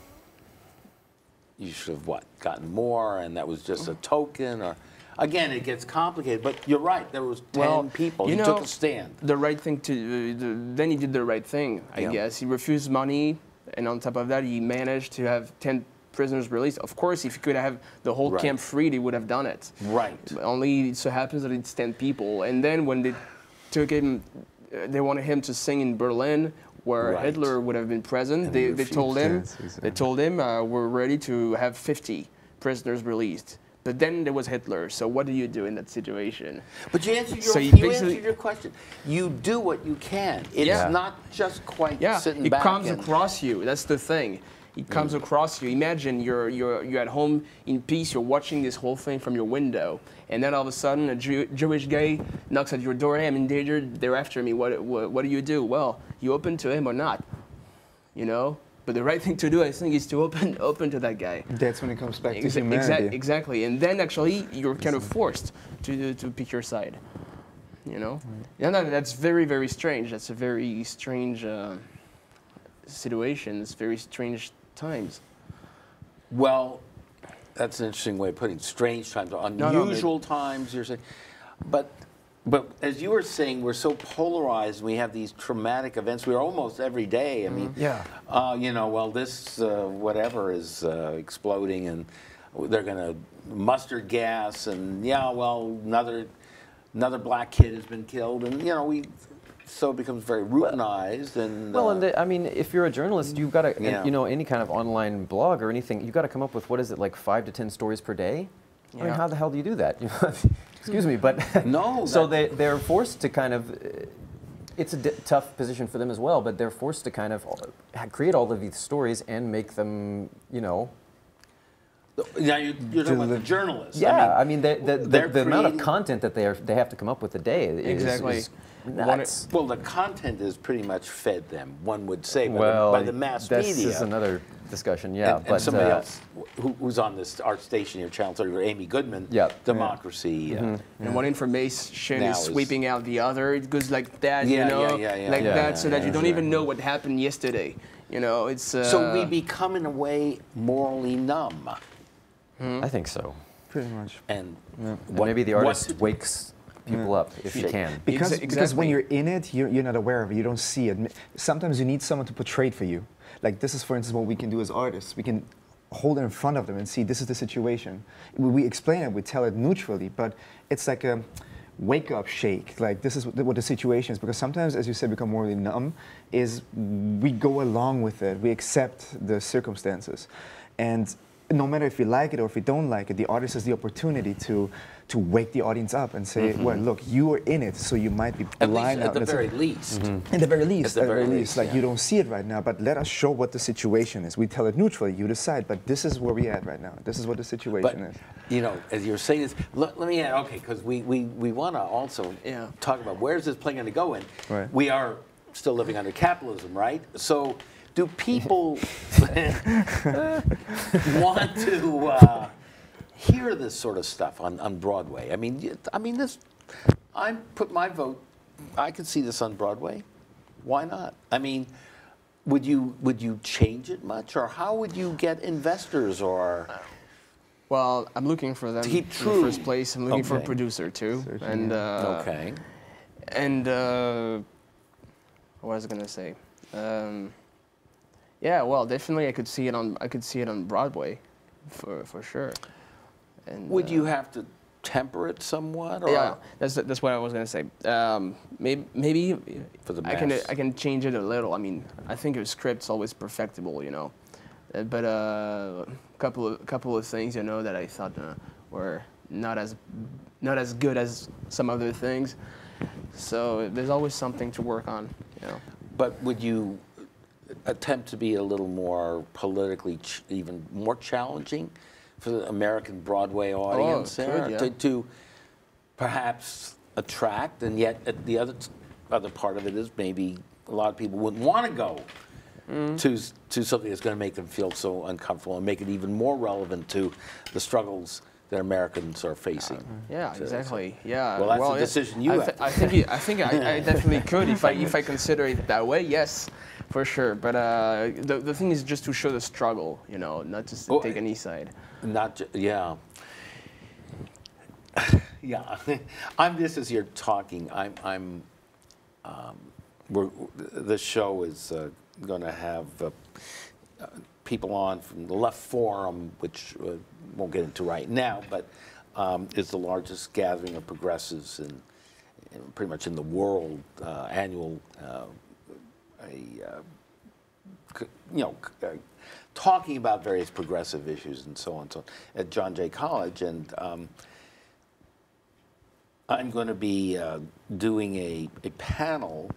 Speaker 3: you should have gotten more, and that was just a token, or again, it gets complicated. But you're right, there was 10 people.
Speaker 4: You
Speaker 3: He
Speaker 4: know,
Speaker 3: took a stand.
Speaker 4: The right thing to then he did the right thing, I guess. He refused money, and on top of that, he managed to have 10 prisoners released. Of course, if he could have the whole camp freed, he would have done it.
Speaker 3: Right.
Speaker 4: Only it so happens that it's 10 people, and then when they took him, they wanted him to sing in Berlin, where Hitler would have been present. They told him, we're ready to have 50 prisoners released. But then there was Hitler. So what do you do in that situation?
Speaker 3: But you answered your,
Speaker 4: So
Speaker 3: you answered your question. You do what you can. It's not just quite sitting back.
Speaker 4: It comes across you. That's the thing. It comes across you. Imagine you're at home in peace. You're watching this whole thing from your window, and then all of a sudden a Jewish guy knocks at your door. Hey, I'm in danger. They're after me. What do you do? Well, you open to him or not, you know. But the right thing to do, I think, is to open to that guy.
Speaker 5: That's when it comes back to humanity.
Speaker 4: Exactly. And then actually you're kind of forced to pick your side. You know. Yeah, that's very, very strange. That's a very strange situation. It's very strange times.
Speaker 3: Well, that's an interesting way of putting it. Strange times, unusual times, you're saying. But as you were saying, we're so polarized. We have these traumatic events. We're almost every day. I mean, you know, well, this whatever is exploding, and they're going to mustard gas, and well, another black kid has been killed, and you know, so it becomes very routinized. And
Speaker 6: well, and I mean, if you're a journalist, you've got to, you know, any kind of online blog or anything, you've got to come up with, what is it, like 5 to 10 stories per day? I mean, how the hell do you do that? Excuse me, but
Speaker 3: no.
Speaker 6: So they're forced to kind of. It's a tough position for them as well, but they're forced to kind of create all of these stories and make them, you know.
Speaker 3: Now you're talking about the journalists.
Speaker 6: Yeah, I mean, the amount of content that they have to come up with a day is nuts.
Speaker 3: Well, the content is pretty much fed them, one would say, by the mass media.
Speaker 6: This is another discussion, yeah.
Speaker 3: And somebody else who's on this, our station here, Channel 30, Amy Goodman, Democracy.
Speaker 4: And one information is sweeping out the other. It goes like that, you know, like that, so that you don't even know what happened yesterday. You know, it's...
Speaker 3: So we become, in a way, morally numb.
Speaker 6: I think so.
Speaker 5: Pretty much.
Speaker 6: And maybe the artist wakes people up if you can.
Speaker 5: Because when you're in it, you're not aware of it. You don't see it. Sometimes you need someone to portray it for you. Like this is, for instance, what we can do as artists. We can hold it in front of them and see this is the situation. We explain it, we tell it neutrally, but it's like a wake-up shake. Like this is what the situation is. Because sometimes, as you said, become morally numb, is we go along with it. We accept the circumstances. And no matter if you like it or if you don't like it, the artist has the opportunity to wake the audience up and say, well, look, you are in it, so you might be blind.
Speaker 3: At the very least.
Speaker 5: At the very least. Like, you don't see it right now, but let us show what the situation is. We tell it neutrally, you decide, but this is where we're at right now. This is what the situation is.
Speaker 3: You know, as you're saying this, let me add, okay, because we want to also talk about where's this play going to go in.
Speaker 5: Right.
Speaker 3: We are still living under capitalism, right? So do people want to hear this sort of stuff on Broadway? I mean, this. I put my vote. I could see this on Broadway. Why not? I mean, would you change it much, or how would you get investors or?
Speaker 4: Well, I'm looking for them
Speaker 3: To keep
Speaker 4: in
Speaker 3: true.
Speaker 4: the first place. I'm looking for a
Speaker 3: Okay.
Speaker 4: producer too, and
Speaker 3: Okay.
Speaker 4: and what was I gonna say? Yeah, well, definitely I could see it on Broadway, for sure. And
Speaker 3: Would you have to temper it somewhat? Or
Speaker 4: Yeah, that's what I was gonna say. Maybe
Speaker 3: For the
Speaker 4: I
Speaker 3: mass.
Speaker 4: can change it a little. I mean, I think a script's always perfectible, you know. But couple of things, you know, that I thought were not as good as some other things. So there's always something to work on, you know.
Speaker 3: But would you attempt to be a little more politically, even more challenging for the American Broadway audience there?
Speaker 4: could, yeah.
Speaker 3: To perhaps attract, and yet at the other part of it is maybe a lot of people wouldn't want to go to something that's going to make them feel so uncomfortable and make it even more relevant to the struggles that Americans are facing.
Speaker 4: Yeah, exactly. Yeah.
Speaker 3: Well, that's a
Speaker 4: it-
Speaker 3: decision you have to
Speaker 4: I think I definitely could if I consider it that way. Yes, for sure. But the thing is just to show the struggle, you know, not just to take any side.
Speaker 3: Yeah. Yeah. I'm just as you're talking. The show is going to have people on from the Left Forum, which won't get into right now, but is the largest gathering of progressives in pretty much in the world, annual, talking about various progressive issues and so on, at John Jay College, and I'm going to be doing a panel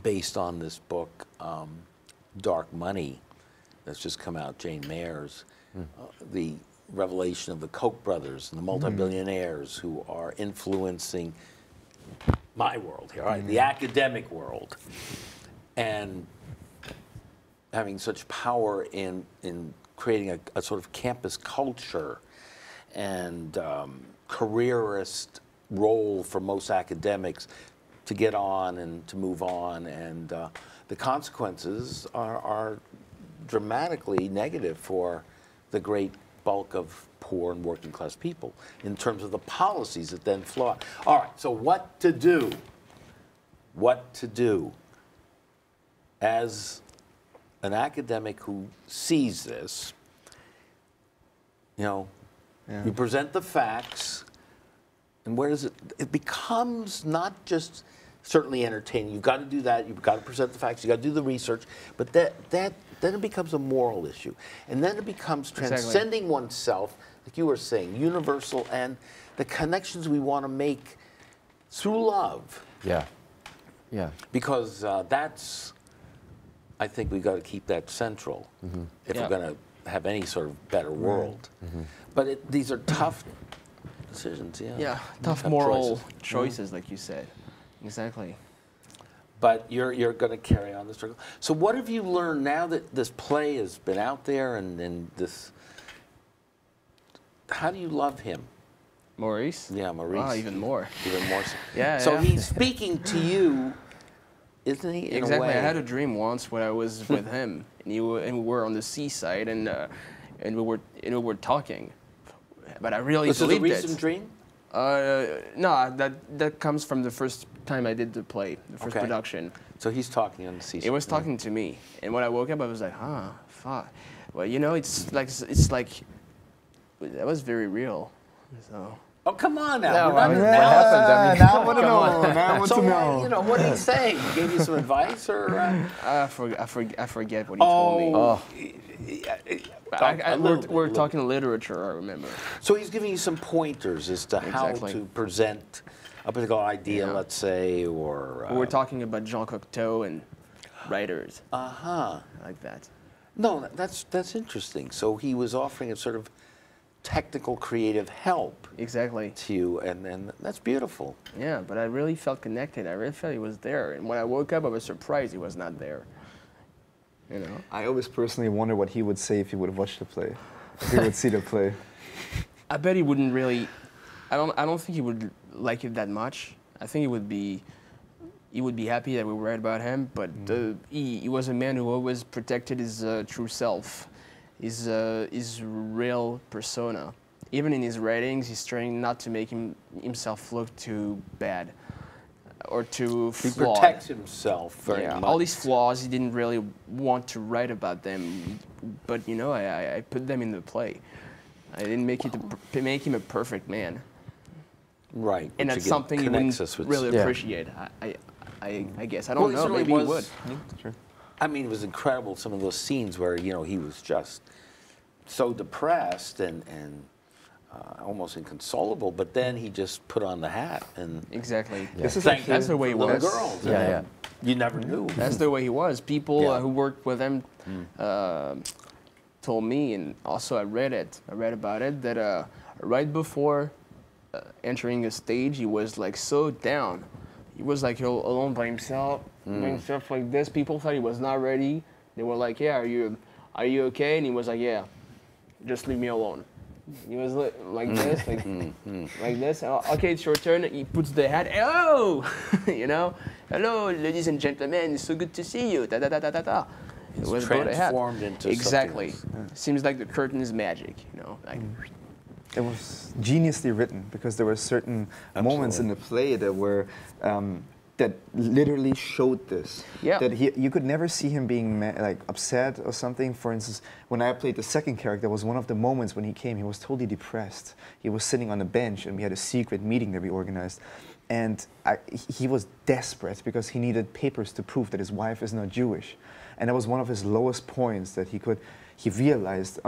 Speaker 3: based on this book, Dark Money, that's just come out, Jane Mayer's, the revelation of the Koch brothers and the multi-billionaires who are influencing my world here, right, the academic world, and having such power in creating a sort of campus culture and careerist role for most academics to get on and to move on, and the consequences are dramatically negative for the great bulk of poor and working class people in terms of the policies that then flow out. All right, so what to do? What to do as an academic who sees this? You know, you present the facts, and where does it becomes not just certainly entertaining. You've got to do that. You've got to present the facts. You've got to do the research. But then it becomes a moral issue. And then it becomes transcending oneself, like you were saying, universal, and the connections we want to make through love.
Speaker 6: Yeah. Yeah.
Speaker 3: Because that's, I think we've got to keep that central if we're going to have any sort of better world. But these are tough decisions,
Speaker 4: Yeah, tough moral choices, like you said. Exactly.
Speaker 3: But you're going to carry on the struggle. So what have you learned now that this play has been out there and this? How do you love him?
Speaker 4: Maurice?
Speaker 3: Yeah, Maurice.
Speaker 4: Oh, even more.
Speaker 3: Even more so.
Speaker 4: Yeah.
Speaker 3: So he's speaking to you, isn't he? In
Speaker 4: Exactly.
Speaker 3: a way?
Speaker 4: I had a dream once when I was with him, and we were on the seaside, and we were talking. But I really believed it.
Speaker 3: Was it a recent dream?
Speaker 4: No, that comes from the first time I did the play, the first production.
Speaker 3: So he's talking on the seaside.
Speaker 4: He was talking to me, and when I woke up, I was like, fuck. Well, you know, it's like that was very real. So.
Speaker 3: Oh, come on now.
Speaker 6: No,
Speaker 3: We're not-
Speaker 6: what happened? I mean,
Speaker 5: now I want to know. Now I want
Speaker 3: So
Speaker 5: to know.
Speaker 3: you know, what did he say? He gave you some advice, or?
Speaker 4: I forget what he told me.
Speaker 3: Oh.
Speaker 4: We're talking literature, I remember.
Speaker 3: So he's giving you some pointers as to how to present a particular idea, let's say, or...
Speaker 4: We're talking about Jean Cocteau and writers.
Speaker 3: Uh-huh.
Speaker 4: Like that.
Speaker 3: No, that's interesting. So he was offering a sort of technical, creative help
Speaker 4: Exactly.
Speaker 3: to you, and that's beautiful.
Speaker 4: Yeah, but I really felt connected. I really felt he was there. And when I woke up, I was surprised he was not there. You know?
Speaker 5: I always personally wonder what he would say if he would have watched the play. If he would see the play.
Speaker 4: I bet he wouldn't really. I don't think he would like it that much. I think he would be happy that we write about him. But he was a man who always protected his true self, his real persona. Even in his writings, he's trying not to make himself look too bad or too flawed.
Speaker 3: He protects himself very much.
Speaker 4: All these flaws, he didn't really want to write about them, but you know, I put them in the play. I didn't make make him a perfect man.
Speaker 3: Right.
Speaker 4: And that's something he wouldn't really appreciate. I guess. I don't know. Maybe he would.
Speaker 5: Sure.
Speaker 3: I mean, it was incredible, some of those scenes where, you know, he was just so depressed and almost inconsolable, but then he just put on the hat and
Speaker 4: exactly.
Speaker 5: This is
Speaker 4: That's the way he was.
Speaker 3: girls.
Speaker 6: Yeah.
Speaker 3: You never knew.
Speaker 4: That's the way he was. People who worked with him told me, and also I read about it, that right before entering a stage, he was like so down. He was like alone by himself, doing stuff like this. People thought he was not ready. They were like, "Yeah, are you okay?" And he was like, "Yeah, just leave me alone." He was like this, like this. Okay, it's your turn. He puts the hat. Hello, you know. Hello, ladies and gentlemen. It's so good to see you. Da da da da da da.
Speaker 3: It was transformed into
Speaker 4: exactly.
Speaker 3: something else.
Speaker 4: Seems like the curtain is magic, you know. Like,
Speaker 5: It was geniusly written because there were certain moments in the play that were that literally showed this.
Speaker 4: Yeah.
Speaker 5: That you could never see him being like upset or something. For instance, when I played the second character, was one of the moments when he came. He was totally depressed. He was sitting on a bench, and we had a secret meeting that we organized. And he was desperate because he needed papers to prove that his wife is not Jewish. And that was one of his lowest points, that he realized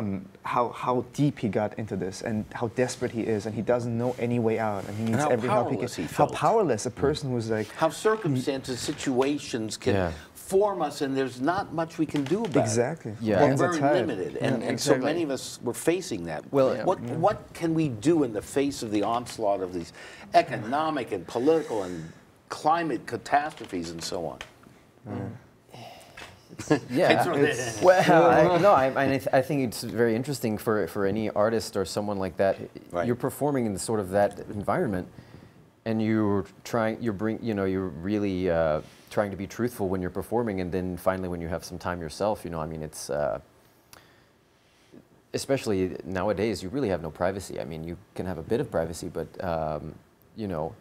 Speaker 5: how deep he got into this and how desperate he is, and he doesn't know any way out, and he needs every help he can. How powerless a person who's like...
Speaker 3: How circumstances, situations can form us, and there's not much we can do about it.
Speaker 5: Exactly.
Speaker 3: Yeah. We're very limited, and so many of us were facing that.
Speaker 6: Well,
Speaker 3: what can we do in the face of the onslaught of these economic and political and climate catastrophes and so on?
Speaker 6: Yeah. Well, I think it's very interesting for any artist or someone like that.
Speaker 3: Right.
Speaker 6: You're performing in sort of that environment, and you're really trying to be truthful when you're performing, and then finally when you have some time yourself, you know, I mean, it's especially nowadays, you really have no privacy. I mean, you can have a bit of privacy, but you know,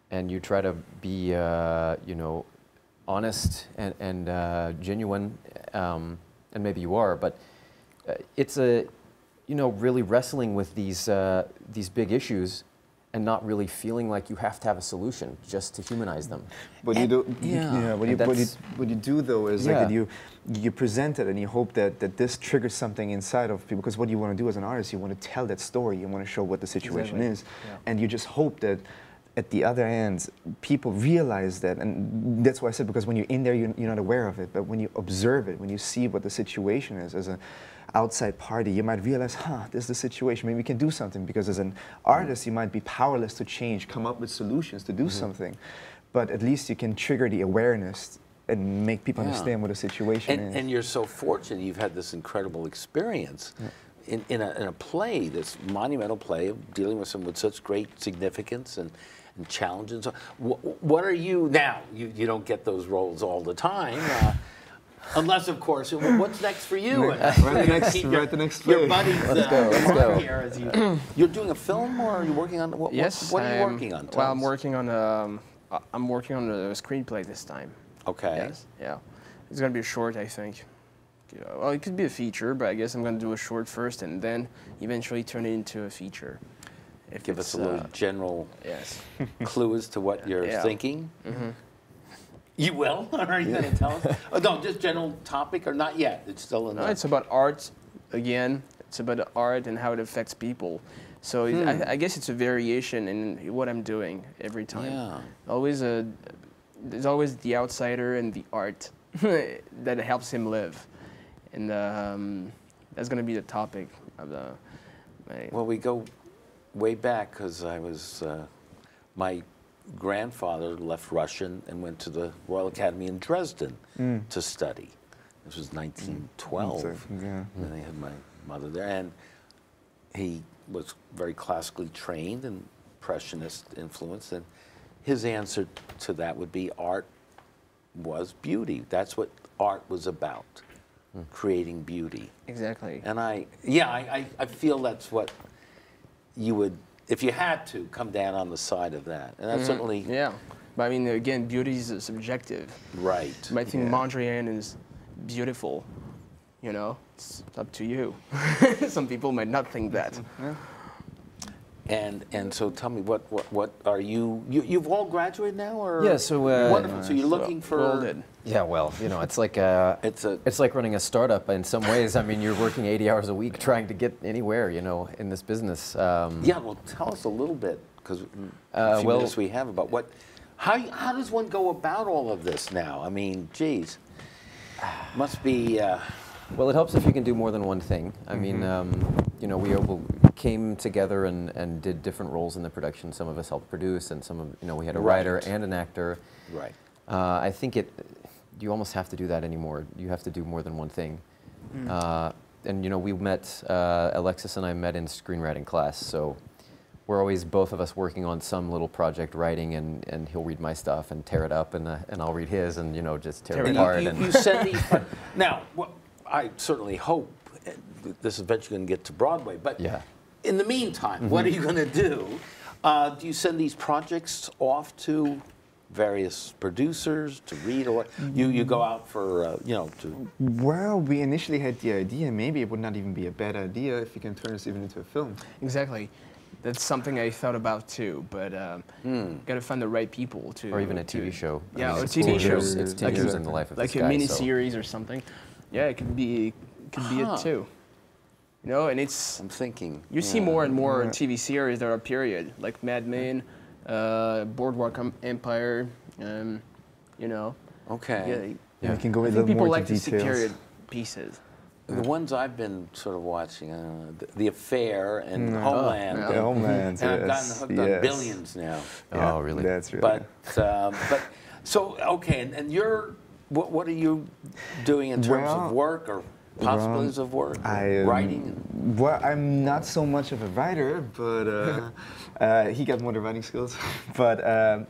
Speaker 6: and you try to be you know, honest and genuine, and maybe you are, but it's really wrestling with these big issues and not really feeling like you have to have a solution just to humanize them.
Speaker 5: What you do, what you do though is like that you present it and you hope that this triggers something inside of people, because what you want to do as an artist, you want to tell that story, you want to show what the situation is, and you just hope that at the other end, people realize that, and that's why I said, because when you're in there, you're not aware of it, but when you observe it, when you see what the situation is as an outside party, you might realize, this is the situation, maybe we can do something, because as an artist, you might be powerless to change, come up with solutions to do something, but at least you can trigger the awareness and make people understand what the situation is.
Speaker 3: And you're so fortunate you've had this incredible experience. In a play, this monumental play, dealing with someone with such great significance and challenges. What are you now? You don't get those roles all the time, unless, of course, what's next for you?
Speaker 5: Write the next play.
Speaker 3: Your buddies,
Speaker 6: let's go.
Speaker 3: Here, you're doing a film, or are you working on what?
Speaker 4: Yes,
Speaker 3: what are you working on?
Speaker 4: Well, I'm working on a screenplay this time.
Speaker 3: Okay.
Speaker 4: Yes. Yeah. It's gonna be a short, I think. Well, it could be a feature, but I guess I'm going to do a short first and then eventually turn it into a feature.
Speaker 3: Give us a little general clue as to what you're thinking. You will? Are you going to tell us? Oh, no, just general topic, or not yet? It's still in.
Speaker 4: No, it's about art. Again, it's about art and how it affects people. So I guess it's a variation in what I'm doing every time. Yeah. There's always the outsider and the art that helps him live. And that's going to be the topic of the...
Speaker 3: Well, we go way back, because I was... my grandfather left Russian and went to the Royal Academy in Dresden to study. This was 1912. And I had my mother there. And he was very classically trained and impressionist influence, and his answer to that would be art was beauty. That's what art was about, creating beauty.
Speaker 4: Exactly.
Speaker 3: And I feel that's what you would, if you had to, come down on the side of that. And that's certainly...
Speaker 4: Yeah. But I mean, again, beauty is subjective.
Speaker 3: Right.
Speaker 4: I think Mondrian is beautiful. You know, it's up to you. Some people might not think that.
Speaker 3: And so tell me, what are you've all graduated now, or?
Speaker 6: Yeah, so
Speaker 3: wonderful. So you're looking for.
Speaker 6: Yeah, well, you know, it's like
Speaker 3: it's
Speaker 6: like running a startup in some ways. I mean, you're working 80 hours a week trying to get anywhere, you know, in this business.
Speaker 3: Yeah, well, tell us a little bit, because a few minutes we have, about how does one go about all of this now? I mean, geez, must be.
Speaker 6: Well, it helps if you can do more than one thing. I mean, you know, we came together and did different roles in the production. Some of us helped produce, and some of, you know, we had a writer and an actor.
Speaker 3: Right.
Speaker 6: I think you almost have to do that anymore. You have to do more than one thing. And, you know, we met, Alexis and I met in screenwriting class, so we're always, both of us, working on some little project writing, and he'll read my stuff and tear it up, and I'll read his, and, you know, just tear it apart.
Speaker 3: You send these, now, I certainly hope this is eventually going to get to Broadway, but in the meantime, what are you going to do? Do you send these projects off to various producers to read, or you go out for, you know, to...
Speaker 5: Well, we initially had the idea, maybe it would not even be a bad idea if you can turn this even into a film.
Speaker 4: Exactly. That's something I thought about too, but gotta find the right people to...
Speaker 6: Or even a TV show.
Speaker 4: Yeah,
Speaker 6: I mean,
Speaker 4: or a TV show.
Speaker 6: It's 10 years in the life of this guy.
Speaker 4: Like a mini-series or something. Yeah, it could be it too. You know, and it's...
Speaker 3: I'm thinking.
Speaker 4: You see more and more TV series that are period, like Mad Men, Boardwalk Empire, you know.
Speaker 3: Okay.
Speaker 5: Yeah, we can go
Speaker 4: I
Speaker 5: a
Speaker 4: think
Speaker 5: little
Speaker 4: people
Speaker 5: more
Speaker 4: like
Speaker 5: into
Speaker 4: to see
Speaker 5: details.
Speaker 4: period pieces.
Speaker 3: The ones I've been sort of watching, The Affair and Homeland.
Speaker 5: The Homeland,
Speaker 3: and I've gotten hooked on Billions now.
Speaker 6: Oh, really?
Speaker 5: That's really...
Speaker 3: But so, okay, and you're, what are you doing in terms of work, or possibilities of work, writing?
Speaker 5: Well, I'm not so much of a writer, but he got more the writing skills, but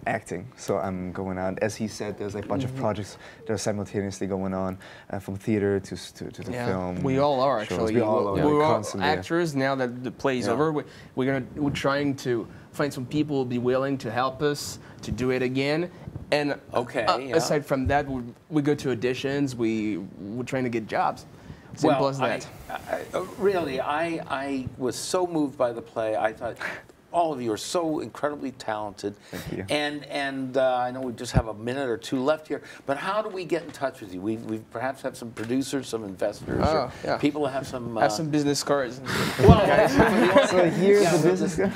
Speaker 5: acting. So I'm going on, as he said, there's like a bunch of projects that are simultaneously going on, from theater to the film.
Speaker 4: We all are,
Speaker 5: shows.
Speaker 4: actually.
Speaker 5: We all are.
Speaker 4: We're all
Speaker 5: Constantly.
Speaker 4: actors now that the play's over. We're trying to find some people who will be willing to help us to do it again. And aside from that, we go to auditions. We're trying to get jobs. Simple as that.
Speaker 3: Really, I was so moved by the play. I thought all of you are so incredibly talented.
Speaker 5: Thank you.
Speaker 3: And I know we just have a minute or two left here, but how do we get in touch with you? We perhaps have some producers, some investors, or people that have some...
Speaker 4: have some business cards.
Speaker 3: Well,
Speaker 5: so here's the business card.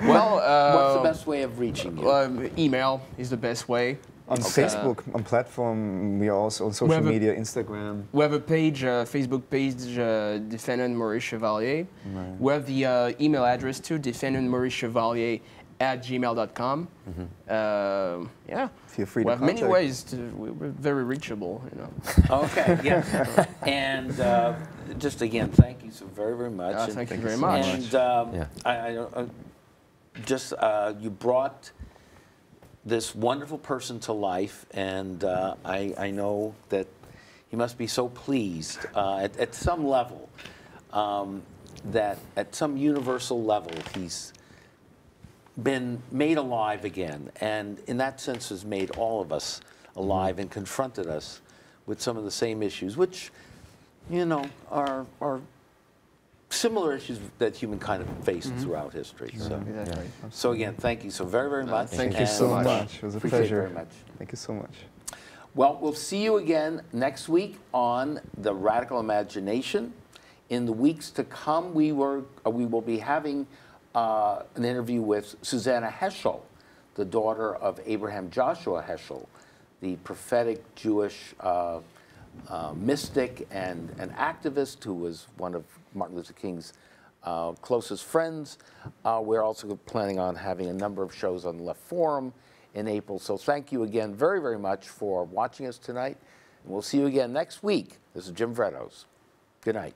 Speaker 4: Well,
Speaker 3: what's the best way of reaching you?
Speaker 4: Email is the best way.
Speaker 5: On Facebook, on platform, we are also on social media, Instagram.
Speaker 4: We have a page, Facebook page, Defendant Maurice Chevalier. Right. We have the email address too, defendantmauricechevalier@gmail.com. Yeah.
Speaker 5: Feel free
Speaker 4: we
Speaker 5: to
Speaker 4: have many ways to. We're very reachable, you know.
Speaker 3: Okay. Yes. And just again, thank you so very, very much.
Speaker 4: Thank you very much.
Speaker 3: And you brought this wonderful person to life, and I know that he must be so pleased at some level, that at some universal level he's been made alive again, and in that sense has made all of us alive and confronted us with some of the same issues, which, you know, are similar issues that humankind have faced throughout history. So again, thank you so very, very much.
Speaker 5: Thank you so much. It was a pleasure.
Speaker 3: Very much.
Speaker 5: Thank you so much.
Speaker 3: Well, we'll see you again next week on The Radical Imagination. In the weeks to come, we will be having an interview with Susanna Heschel, the daughter of Abraham Joshua Heschel, the prophetic Jewish mystic and an activist who was one of Martin Luther King's closest friends. We're also planning on having a number of shows on the Left Forum in April. So thank you again very, very much for watching us tonight. And we'll see you again next week. This is Jim Vrettos. Good night.